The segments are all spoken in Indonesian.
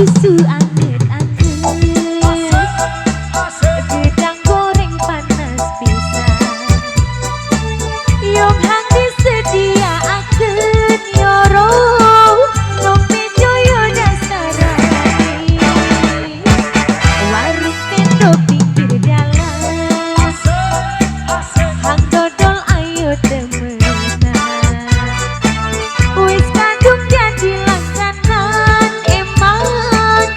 susu anget-anget, gedang goreng panas pisan. Yung hang disediaakeun yoro, nong mejo yo dasarane. Warung tendok pinggir jalan, hang dodol ayo temenan. Wis kadung jadi langganan, emang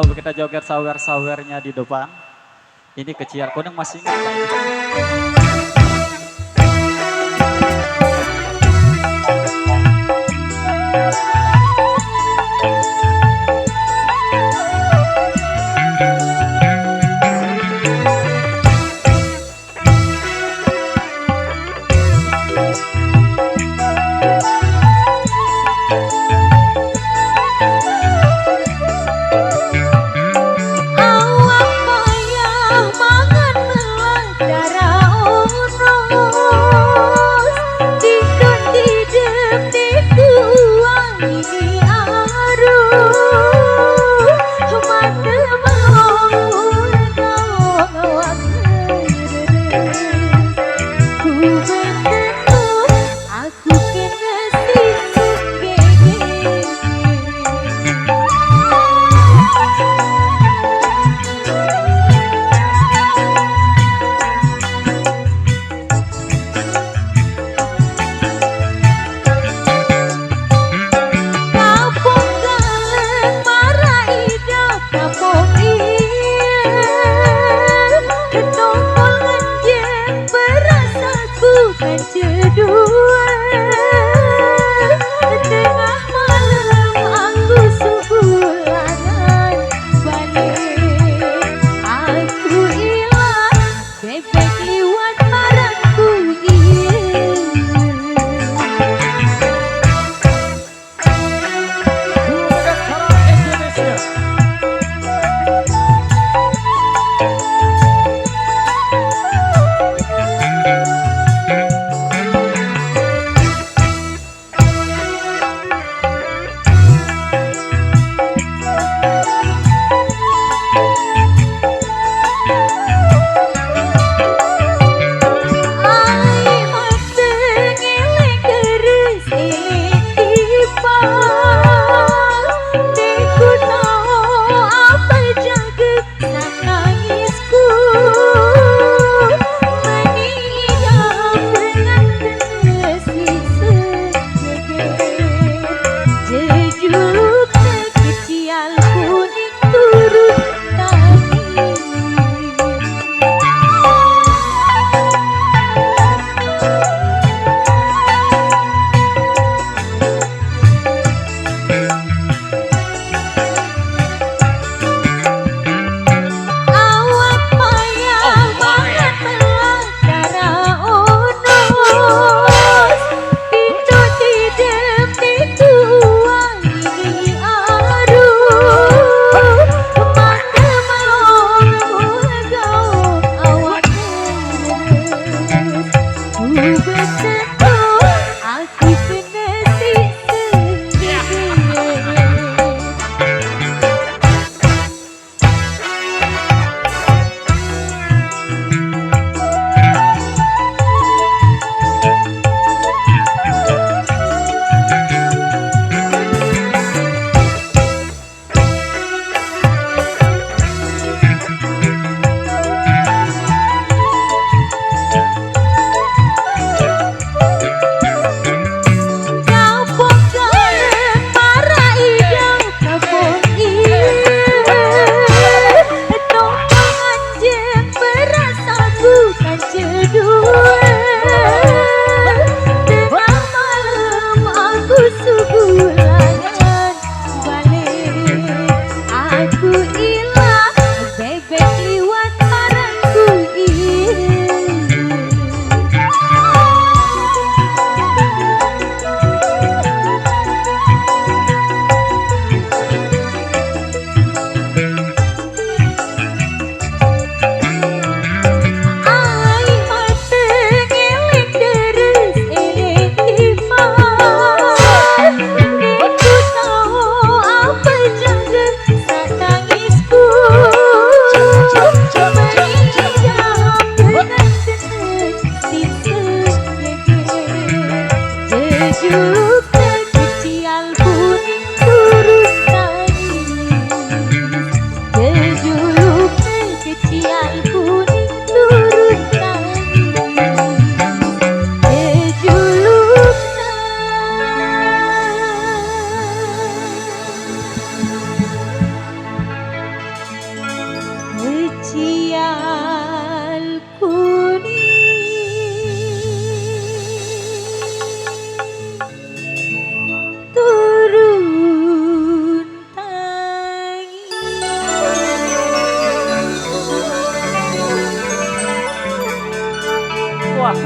Kalau kita joget sawer-sawernya di depan, ini keciar kuning masih ingat. Awak payah mangan melah darah unos Dikdon didem dikuang ini aruh Mata mahur kau ngawak Ku berteduh aku kena sisuk gege Kampung galeng marai dah kampung iya Ketongkol ngenjeng berasa ku kan cedua Tengah malam aku subulangan balik Aku hilang bebek liwat marangku iya Ai mata ngeleng keris eling tipang Deku tahu apa jaga nangisku Menidam dengan kenesi sejeget Jejuk sekecial kuning turun tangis Awak payah mangan melah darah unos Didot didem dikuang ini aruh Mata mahur gaung awak Ku berteduh aku kena sisuk gege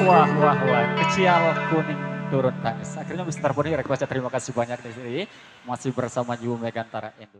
wah. Kecial kuning turun tangis. Akhirnya Mr. Poni request terima kasih banyak di sini. Masih bersama Ju Megantara Endo.